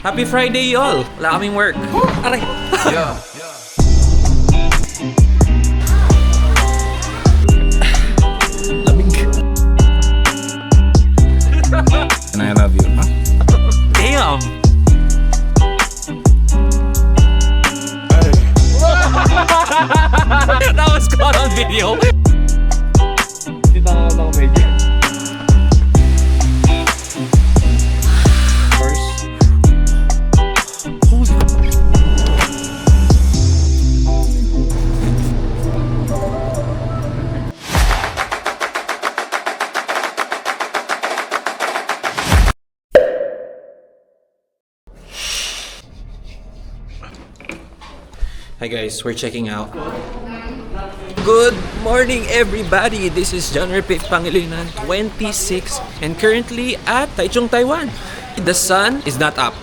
Happy Friday, y'all! Wala kaming work. Aray! Yeah. Lamig. And I love you, huh? Damn! That was caught on video. Dito na lang ako medyo. First. Holy. Hi guys, we're checking out. Good morning everybody! This is John Repe Pangilinan 26 and currently at Taichung, Taiwan. The sun is not up.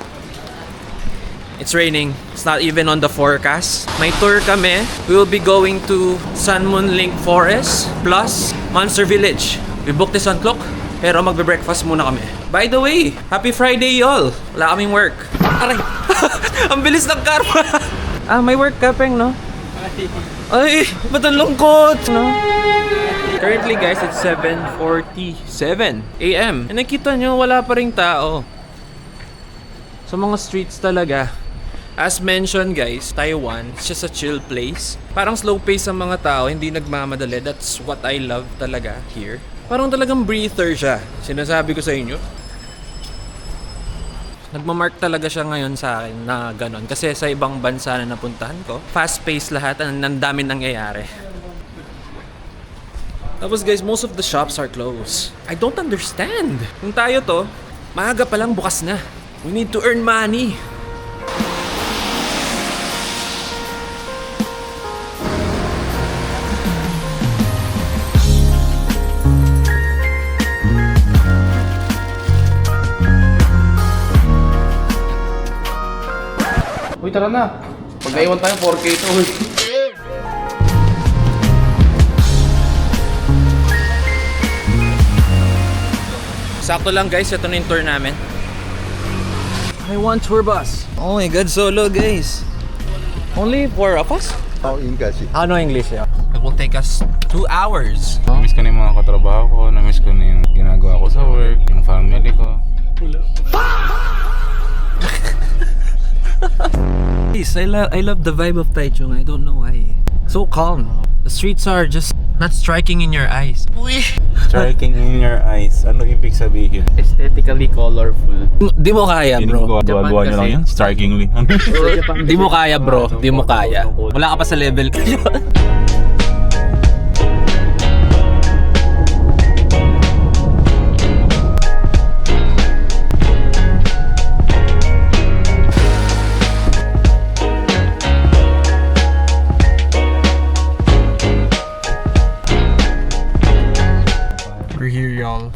It's raining. It's not even on the forecast. May tour kami. We will be going to Sun Moon Link Forest plus Monster Village. We booked this on Klook pero magbe-breakfast muna kami. By the way, happy Friday y'all! Wala kaming work. Aray! Ang bilis ng karma! May work ka, Peng, no? Ay, ba't ang lungkot, no? Currently, guys, it's 7:47 a.m. And nakita nyo, wala pa ring tao. Sa mga streets talaga. As mentioned, guys, Taiwan, it's just a chill place. Parang slow pace ang mga tao, hindi nagmamadali. That's what I love talaga here. Parang talagang breather siya. Sinasabi ko sa inyo. Nagmamark talaga siya ngayon sa akin na ganon. Kasi sa ibang bansa na napuntahan ko, fast-paced lahat, ang dami nangyayari. Tapos guys, most of the shops are closed. I don't understand. Kung tayo to, maaga pa lang bukas na. We need to earn money. Uy, tara na. Pag naiwan tayo, 4K ito. Sakto lang guys, ito na yung tour namin. I want tour bus. Oh my god, solo guys. Only 4 of us? Oh, English. No English. Yeah. It will take us 2 hours. Namiss ko na yung mga katrabaho ko. Namiss ko na yung ginagawa ko sa work. Yung family ko. Please, I love the vibe of Taichung. I don't know why. So calm. The streets are just not striking in your eyes. Striking in your eyes. Ano ibig sabihin? Aesthetically colorful. Di mo kaya, bro. Gawa nyo lang yun? Strikingly. Di mo kaya, bro. Di mo kaya. Wala ka pa sa level ko. We're here, y'all.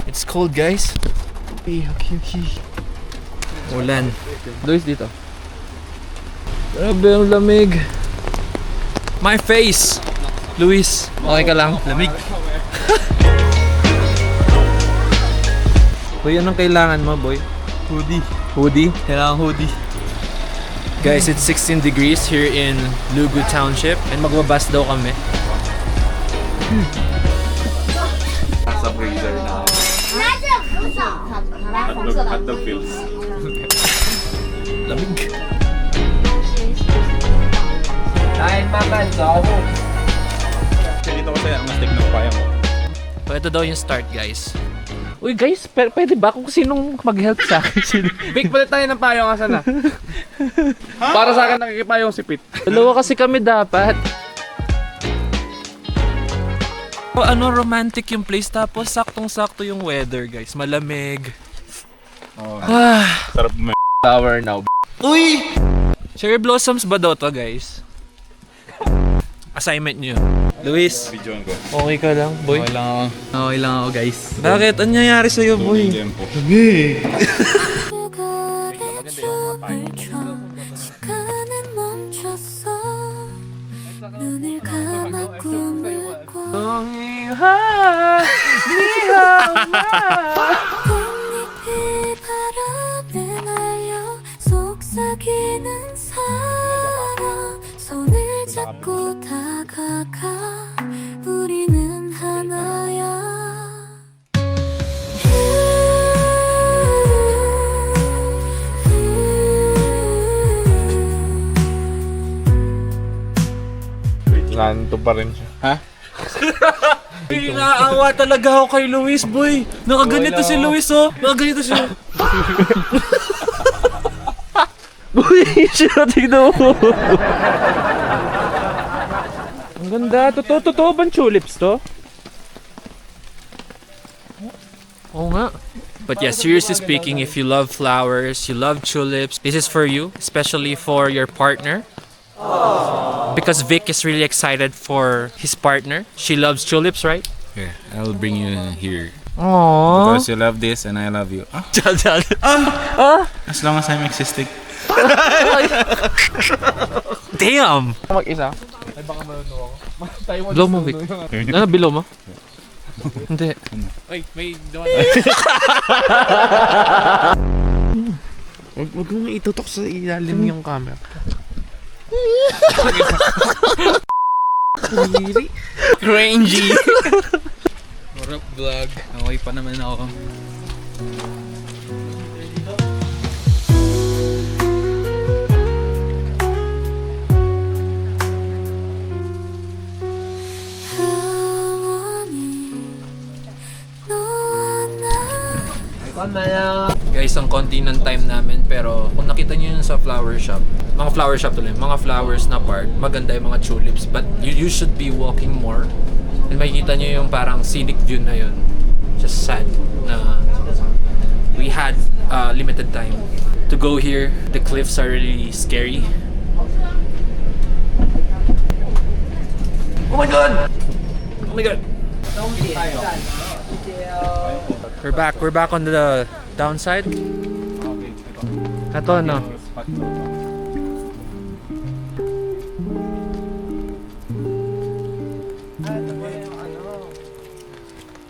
It's cold, guys. Okay. Ulan. Luis dito. Grabe ang lamig. My face! Luis, okay ka lang? Lamig. Boy, anong kailangan mo, boy? Hoodie. Hoodie? Kailangan hoodie. Guys, it's 16 degrees here in Lugu Township and magbabas daw kami. Sa freezer na. Hotdog pills. Lamig. Kain makan, sabo. Dito kasi ang stick ng paya mo. So, ito daw yung start, guys. Uy guys, pwede ba kung sinong mag-help sa akin? Big, palit tayo ng payong asa na. Para sa akin nakikipayong sipit. Dalawa kasi kami dapat. Ano, romantic yung place tapos saktong-sakto yung weather, guys. Malamig. Oh, Ah. sarap mo. Tower now. Uy! Cherry blossoms ba daw to, guys? Assignment nyo. Luis, Videoan ko. okay ka lang, boy? Okay lang ako guys. Bakit? Ano nangyayari sa'yo, boy? Tempo. 눈을 감아 꿈을 꿔 미하 꽃잎이 바람에 반짝이는 사랑 손을 잡고 다가가 우리는 하나야 Nanto pa rin siya. Ha? Naawa talaga ako kay Luis, boy. Nakaganito si Luis, oh. Nakaganito siya. Boy, siya, tignan mo. Ang ganda. Totoo bang tulips to? Oo nga. But yeah, seriously speaking, if you love flowers, you love tulips, this is for you, especially for your partner. Because Vic is really excited for his partner. She loves tulips, right? Yeah, I'll bring you here. Aww. Because you love this and I love you. Ah, Chal. as long as I'm existing. Damn! Mag-isa. Ay, baka malunod ako. Blow mo, Vic. Ano, below mo? Hindi. Ay, may dawan. Huwag mo nga itutok sa ilalim yung camera. Cringy. What up, vlog? Okay pa naman ako. Guys, ang konti ng time namin pero kung nakita nyo yun sa flower shop, mga flower shop tuloy, mga flowers na part, maganda yung mga tulips, but you should be walking more and makikita nyo yung parang scenic view na yun. Just sad na we had limited time to go here. The cliffs are really scary. Oh my god! Oh my god! We're back on the downside. Ito no.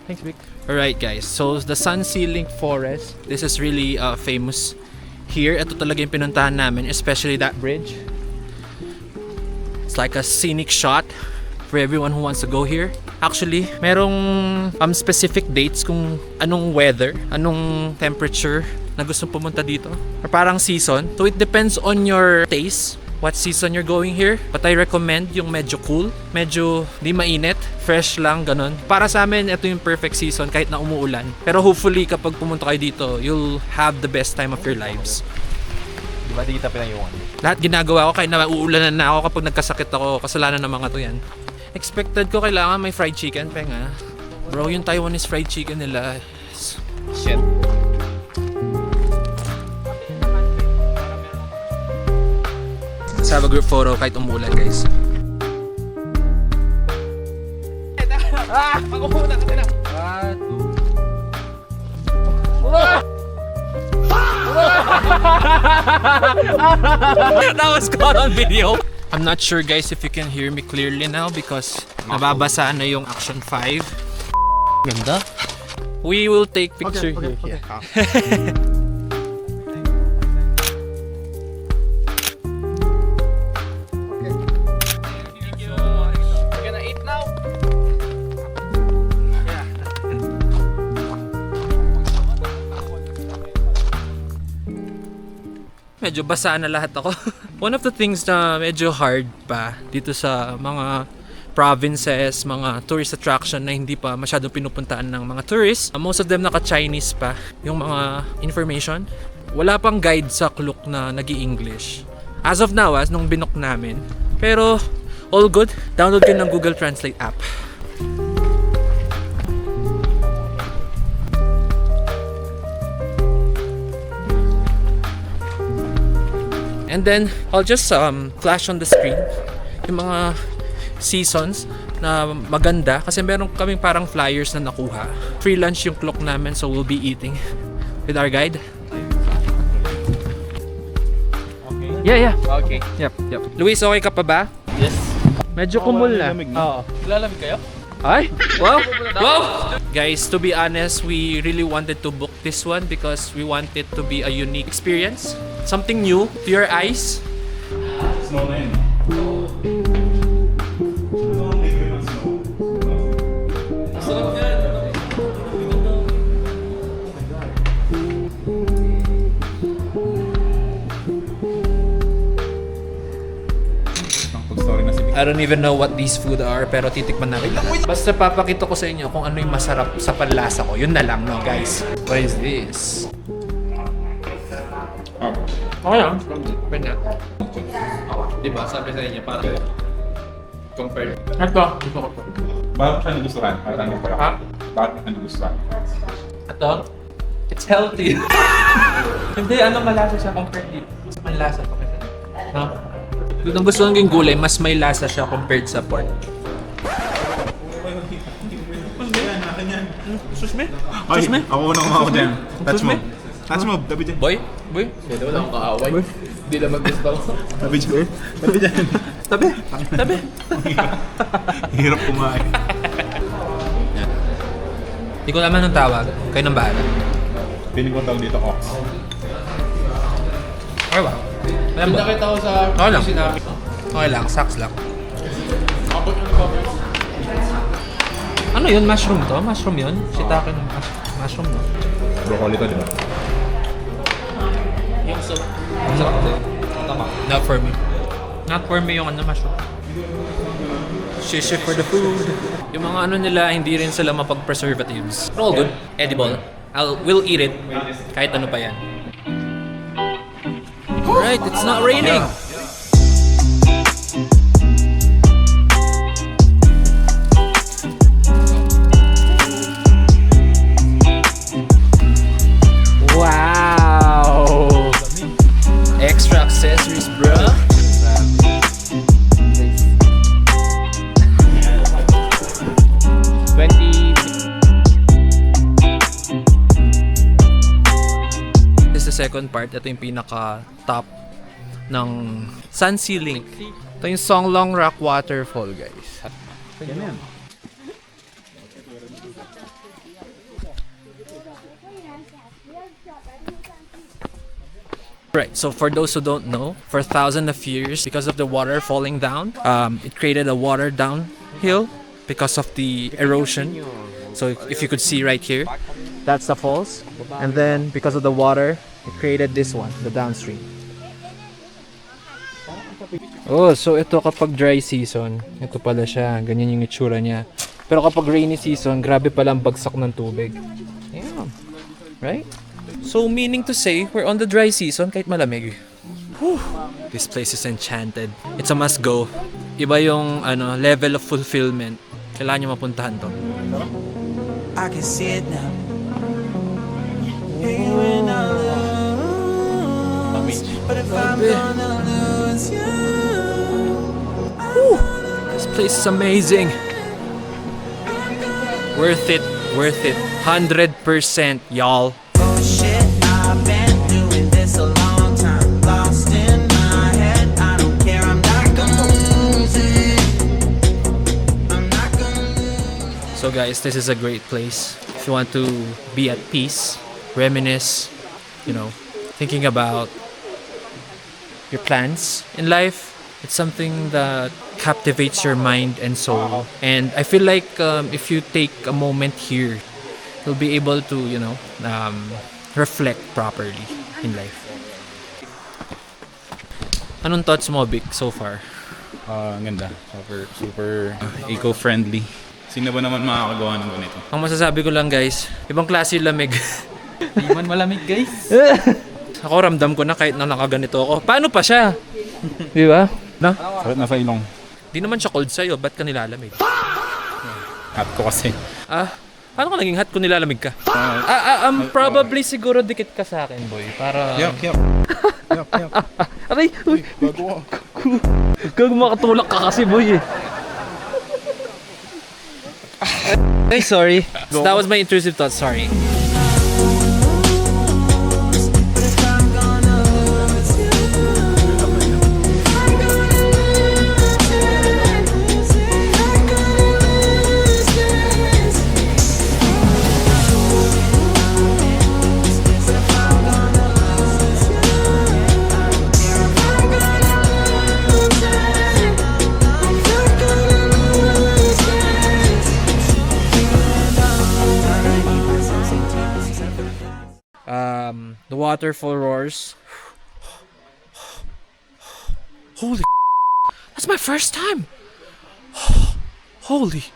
Thanks, Vic. Alright guys, so the Sun Ceiling Forest, this is really famous here. Ito talaga yung pinuntahan namin, especially that bridge. It's like a scenic shot for everyone who wants to go here. Actually, merong specific dates kung anong weather, anong temperature na gusto pumunta dito. Or parang season. So it depends on your taste, what season you're going here. But I recommend yung medyo cool, medyo di mainit, fresh lang, ganun. Para sa amin, ito yung perfect season kahit na umuulan. Pero hopefully kapag pumunta kayo dito, you'll have the best time of your lives. Di ba di kita pinayuan? Lahat ginagawa ko kahit na uuulanan na ako kapag nagkasakit ako, kasalanan ng mga to yan. Expected ko kailangan may fried chicken, penga. Bro, yung Taiwanese fried chicken nila. Shit. Let's have a group photo kahit umuulan, guys. Ako muna kasi na. That was caught on video. I'm not sure guys if you can hear me clearly now because nababasa na yung Action 5. Ganda. We will take picture here. We're gonna eat now. Medyo basa na lahat ako. One of the things na medyo hard pa dito sa mga provinces, mga tourist attraction na hindi pa masyadong pinupuntaan ng mga tourists. Most of them naka-Chinese pa yung mga information. Wala pang guide sa Klook na nag-i-English. As of now, nung binook namin. Pero all good. Download kayo ng Google Translate app. And then, I'll just flash on the screen yung mga seasons na maganda kasi meron kaming parang flyers na nakuha. Free lunch yung Klook namin, so we'll be eating with our guide. Okay. Yeah. Okay. Yep. Luis, okay ka pa ba? Yes. Medyo kumul na. Oo. Lalamig kayo? Ay! Wow! Guys, to be honest, we really wanted to book this one because we want it to be a unique experience. Something new to your eyes. Snow na yun. I don't even know what these food are, pero titikman natin. Basta papakita ko sa inyo kung ano yung masarap sa panlasa ko. Yun na lang, no, guys? What is this? Okay lang. Pwede na. Diba, sabi sa inyo, parang compared. Ito, gusto ko to. Bakit ka nagustuhan? Ha? Bakit ka nagustuhan? Ito? It's healthy. Hindi, ano malasa siya compared dito. Sa panlasa ko. No? Kung gusto ng gulay, mas may lasa siya compared sa pork. Sus me? Ay, ako unang ako dyan. Touch mo. me? Touch mo, tabi dyan. Boy? Boy? Pwede wala akong kaaway. Hindi naman gusto ko. Tabi dyan. Tabi dyan. Tabi! Tabi! Hirap kumain. Hindi ko naman ang tawag. Kayo nang bahala. Piling ko tawag dito, Ox. Okay ba? Alam ba? Nakita ko sa Okay lang. sinabi. Okay lang, saks lang. Abot yung cover. Ano yun? Mushroom to? Mushroom yun? Shiitake ng mushroom, no? Broccoli to, di ba? Yung soup. Tama. Not for me. Not for me yung ano, mushroom. Shishi for the food. Yung mga ano nila, hindi rin sila mapag-preservatives. But all good. Edible. We'll eat it. Kahit ano pa yan. Alright, it's not raining. Wow! Extra accessories, bro. This is the second part. Ito yung pinaka-top ng sun ceiling. Ito yung Songlong Rock Waterfall, guys. Yan yan. Right, so for those who don't know, for thousands of years, because of the water falling down, it created a water downhill because of the erosion. So if you could see right here, that's the falls. And then because of the water, it created this one, the downstream. Oh, so ito kapag dry season, ito pala siya, ganyan yung itsura niya. Pero kapag rainy season, grabe pala ang bagsak ng tubig. Yeah. Right? So meaning to say, we're on the dry season kahit malamig. Whew. This place is enchanted. It's a must go. Iba yung level of fulfillment. Kailangan nyo mapuntahan to. I can see it now. Hey, when I lose, but if I'm gonna lose you, This place is amazing. Worth it. Worth it. 100%, y'all. oh shit, I've been doing this a long time. Lost in my head, I don't care, I'm not gonna lose it. I'm not gonna lose. So guys, this is a great place. If you want to be at peace, reminisce, thinking about your plans in life, it's something that captivates your mind and soul. And I feel like if you take a moment here, you'll be able to, reflect properly in life. Anong thoughts mo, Vic, so far? Ang ganda. Super eco-friendly. Sino ba naman makakagawa ng ganito? Ang masasabi ko lang, guys, ibang klase yung lamig. Hindi man malamig, guys. Ako ramdam ko na kahit na nakaganito ako. Paano pa siya? Di ba? Na? Sakit na sa ilong. Di naman siya cold sa'yo. Ba't ka nilalamig? Hot ko kasi. Paano ka naging hot kung nilalamig ka? Probably siguro dikit ka sa akin, boy. Para... Yup. Aray! Uy! Bago ako. Kag makatulak ka kasi, boy eh. Ay, sorry. That was my intrusive thought. Sorry. But if I'm gonna lose you, I'm gonna lose it. I'm gonna lose it. waterfall roars. Holy that's my first time. Holy.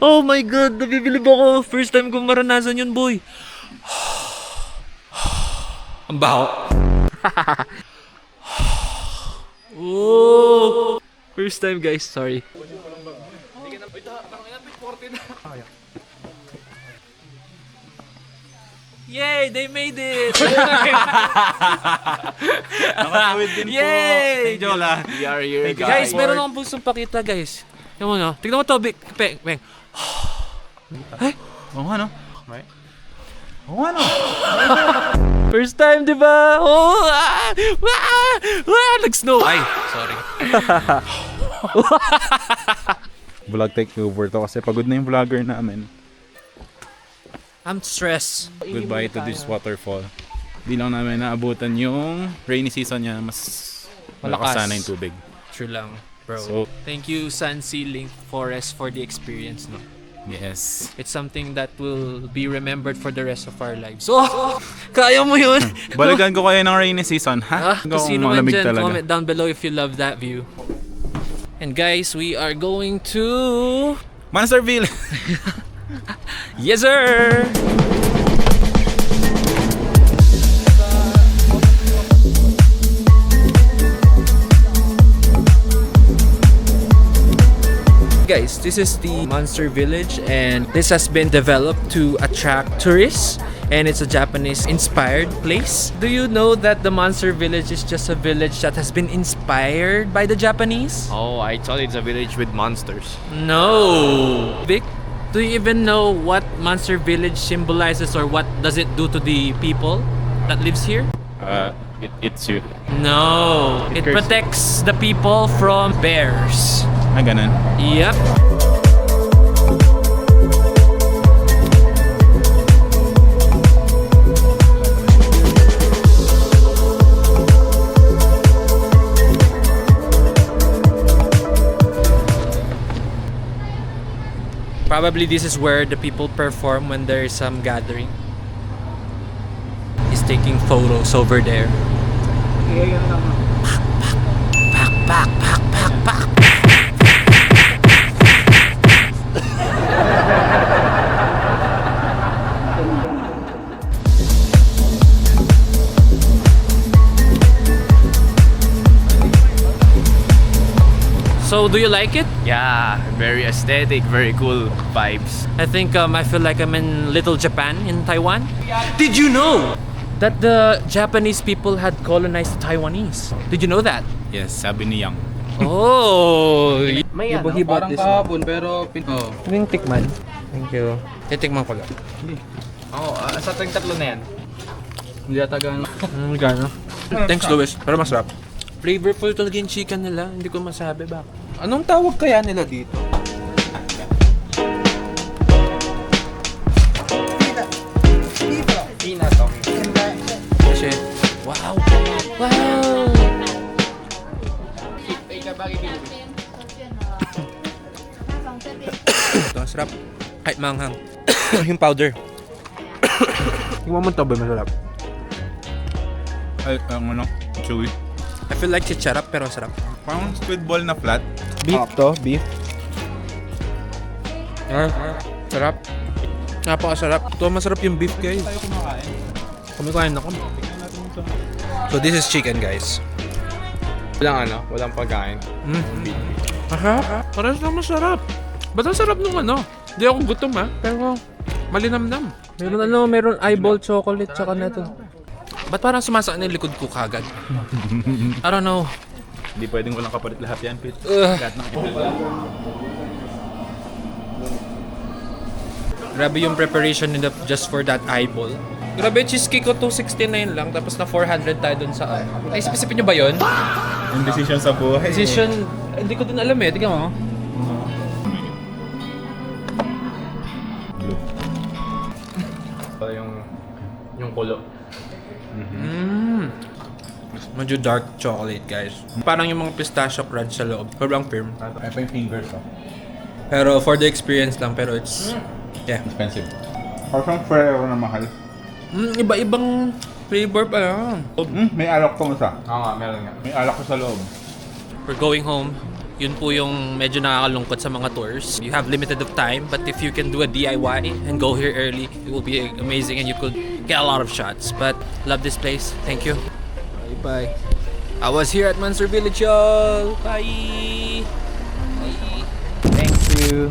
Oh my god, nabibilib ako. First time kong maranasan yun, boy. Ang baho. Oh. First time, guys. Sorry. Yay! They made it! Nakatawid din Yay! po. Jola. We are here, Guys, meron akong gustong pakita, guys. Tignan mo, no? Tignan mo to, Big. Peng. Oo nga, no? Oo nga, no? First time, di ba? Oh! Nag-snow! Ay, sorry. Vlog takeover to kasi pagod na yung vlogger namin. I'm stressed. Goodbye to this waterfall. Di lang namin naabutan yung rainy season niya. Mas malakas Malakas. sana yung tubig. True lang, bro. So- Thank you, Sunseal Link Forest, for the experience, no? Yes. It's something that will be remembered for the rest of our lives. Oh! Kaya mo yun! Balikan ko kayo ng rainy season, ha? Kung sino man malamig dyan, talaga. comment down below if you love that view. And guys, we are going to... Monsterville! Yes, sir! Guys, this is the Monster Village and this has been developed to attract tourists and it's a Japanese inspired place. Do you know that the Monster Village is just a village that has been inspired by the Japanese? Oh, I thought it's a village with monsters. No. Vic, do you even know what Monster Village symbolizes or what does it do to the people that lives here? It's you. No. It curses. protects the people from bears. Ah, ganun. Yep. Probably this is where the people perform when there is some gathering. He's taking photos over there. So, do you like it? Yeah, very aesthetic, very cool vibes. I think I feel like I'm in Little Japan in Taiwan. Did you know that the Japanese people had colonized the Taiwanese? Did you know that? Yes, sabi ni Yang. Oh, May he bought this kahapon pero Yung tikman. Thank you. Titikman ko lang. Oo, sa tuwing tatlo na yan. hindi ata gano'n. Gano? Thanks, Louis. Pero masarap. Flavorful talaga yung chicken nila. Hindi ko masabi ba. Anong tawag kaya nila dito? Pina to. Kasi, wow! Wow! Ito, masarap. Kahit manghang. Yung powder. Yung mo ba masarap? Ay, ang ano, chewy. I feel like chicharap pero sarap. Parang squid ball na flat. Beef to, beef. Sarap. Napakasarap. Ito, masarap yung beef, guys. Kumikain ako. So, this is chicken, guys. Walang pagkain. Masarap. Parang lang masarap. Ba't ang sarap nung ano? Hindi ako gutom ha, pero malinamnam. Meron eyeball chocolate tsaka neto. Ba't parang sumasakit na yung likod ko kagad? I don't know. Hindi pwedeng walang kapalit lahat yan, Pete. Ugh. Lahat ng kapalit. Grabe yung preparation nila just for that eyeball. Grabe, cheesecake ko 269 lang, tapos na 400 tayo dun sa ano. Ay, isipin nyo ba yun? Yung decision sa buhay. Decision, hindi ko din alam eh. Tingnan mo. Yung kulo. Medyo dark chocolate, guys. Parang yung mga pistachio crunch sa loob. Sobrang firm. Ay pa yung fingers, oh. Pero for the experience lang, pero it's... Yeah. Expensive. Parang fair na mahal. Iba-ibang Flavor pa lang. May alak tong isa. Oo nga, meron nga. May alak ko sa loob. We're going home. Yun po yung medyo nakakalungkot sa mga tours. You have limited of time, but if you can do a DIY and go here early, it will be amazing and you could get a lot of shots. But love this place. Thank you. Bye-bye. I was here at Monster Village, y'all. Bye! Thank you.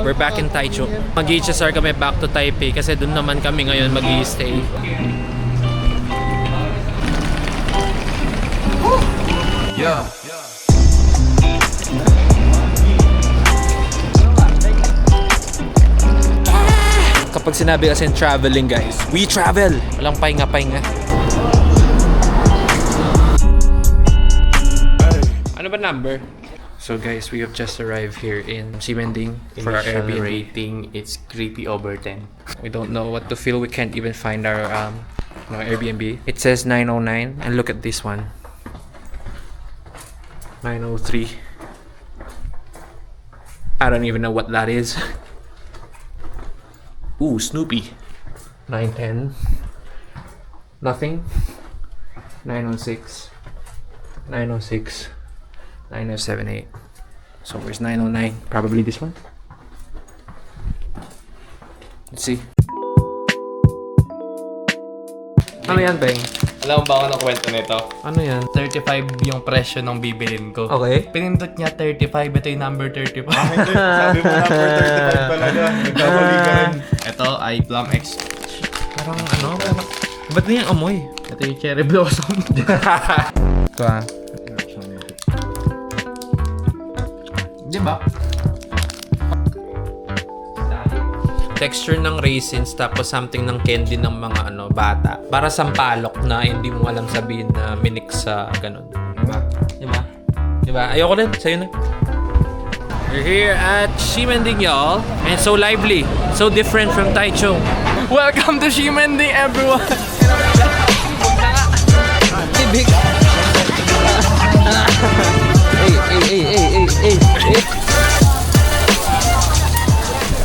We're back in Taichung. Mag-HSR kami back to Taipei kasi doon naman kami ngayon mag-i-stay. Yeah. Kapag sinabi kasi traveling, guys, we travel! Walang pahinga-pahinga. Ano ba number? So guys, we have just arrived here in Ximending for our Airbnb. rating, it's creepy over 10. We don't know what to feel. We can't even find our Airbnb. It says 909 and look at this one. 903. I don't even know what that is. Ooh, Snoopy. 910. Nothing. 906. 906. 9078. So where's 909? Probably this one. Let's see. Ano yan, Beng? Alam mo ba ako ng kwento nito? Ano yan? 35 yung presyo ng bibilin ko. Okay. Pinindot niya 35, ito yung number 35. Sabi mo number 35 talaga. Nagkamali ka rin. Ito ay Plum X. Parang ano? Ba't na yung amoy? Ito yung cherry blossom. Ito ah. Di ba? Texture ng raisins tapos something ng candy ng mga bata. Para sampalok na hindi mo alam sabihin na minix sa ganun. Diba? Diba? Ayoko rin. Sa'yo na. We're here at Ximending, y'all. And it's so lively. So different from Taichung. Welcome to Ximending, everyone!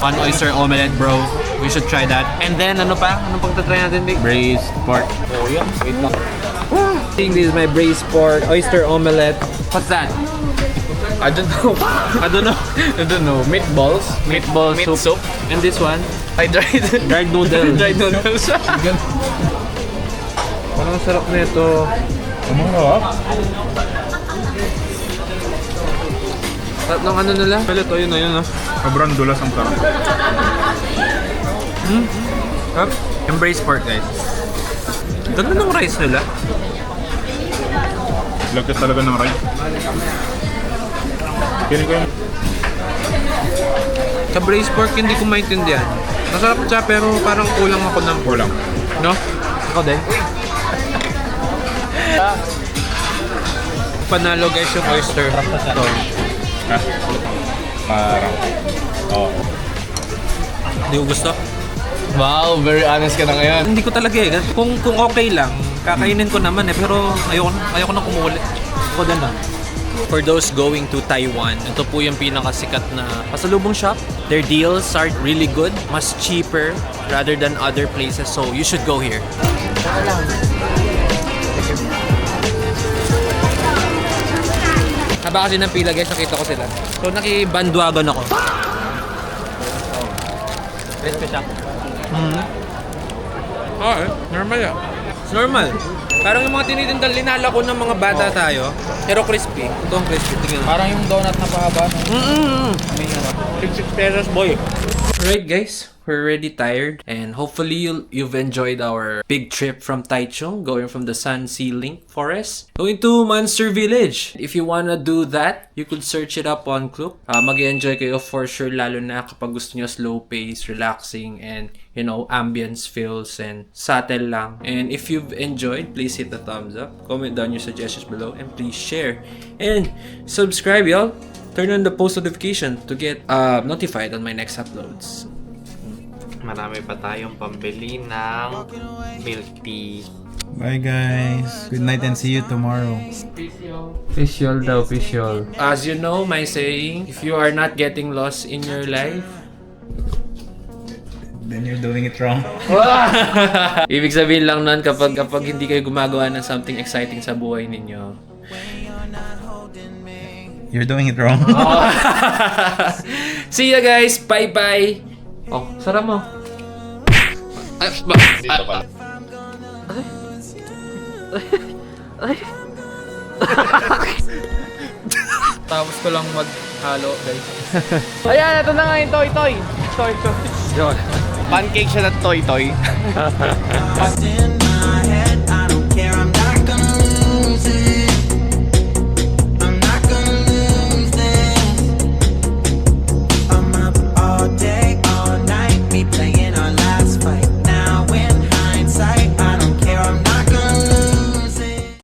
One oyster omelette, bro. We should try that. And then, ano pa? Anong pagtatry natin, Vic? Braised pork. Oh, yeah. Wait lang. I think this is my braised pork, oyster omelette. What's that? I don't know. I don't know. I don't know. Meatballs? Meatball soup. And this one? I dried Dried noodles. dried noodles. Parang sarap na ito. Sarap ng ano nila? Pala to, yun na yun ah. Sobrang dulas ang sarap. Up. Embrace pork, guys. Ganda ng rice nila. Lagkas talaga ng rice. Kinig ko yung... Sa braised pork, hindi ko maintindihan. Masarap siya, pero parang kulang ako ng... Kulang. No? Ako din. Panalo, guys, yung oyster. Ito. Ha? Parang... Oo. Hindi ko gusto. Wow, very honest ka na ngayon. Hindi ko talaga eh. Kung okay lang, kakainin ko naman eh. Pero ayoko na kumulit. Ako din lang. For those going to Taiwan, ito po yung pinakasikat na pasalubong shop. Their deals are really good. Mas cheaper rather than other places. So you should go here. Haba kasi ng pila, guys, nakita ko sila. So naki-bandwagon ako. Best ko siya. Okay, normal yan. It's normal. Parang yung mga tinitinda, linala ko ng mga bata tayo. Pero crispy. Ito ang crispy. Tingnan. Parang yung donut na pahaba. 66 pesos, boy. Alright, guys. We're already tired. And hopefully you've enjoyed our big trip from Taichung, going from the Sun Sea Link Forest, going to Monster Village. If you wanna do that, you could search it up on Klook. Mag-enjoy kayo for sure, lalo na kapag gusto nyo slow pace, relaxing, and ambience feels and subtle lang. And if you've enjoyed, please hit the thumbs up, comment down your suggestions below, and please share. And subscribe, y'all. Turn on the post notification to get notified on my next uploads. Marami pa tayong pambili ng milk tea. Bye guys. Good night and see you tomorrow. Official daw, official. As you know, my saying, if you are not getting lost in your life, then you're doing it wrong. Ibig sabihin lang nun kapag hindi kayo gumagawa ng something exciting sa buhay ninyo. You're doing it wrong. See ya guys! Bye-bye! Oh, sara mo. Dito pala. Tapos ko lang maghalo, guys. Ayan, ito na nga yung toy. Pancake siya na toy. Lost in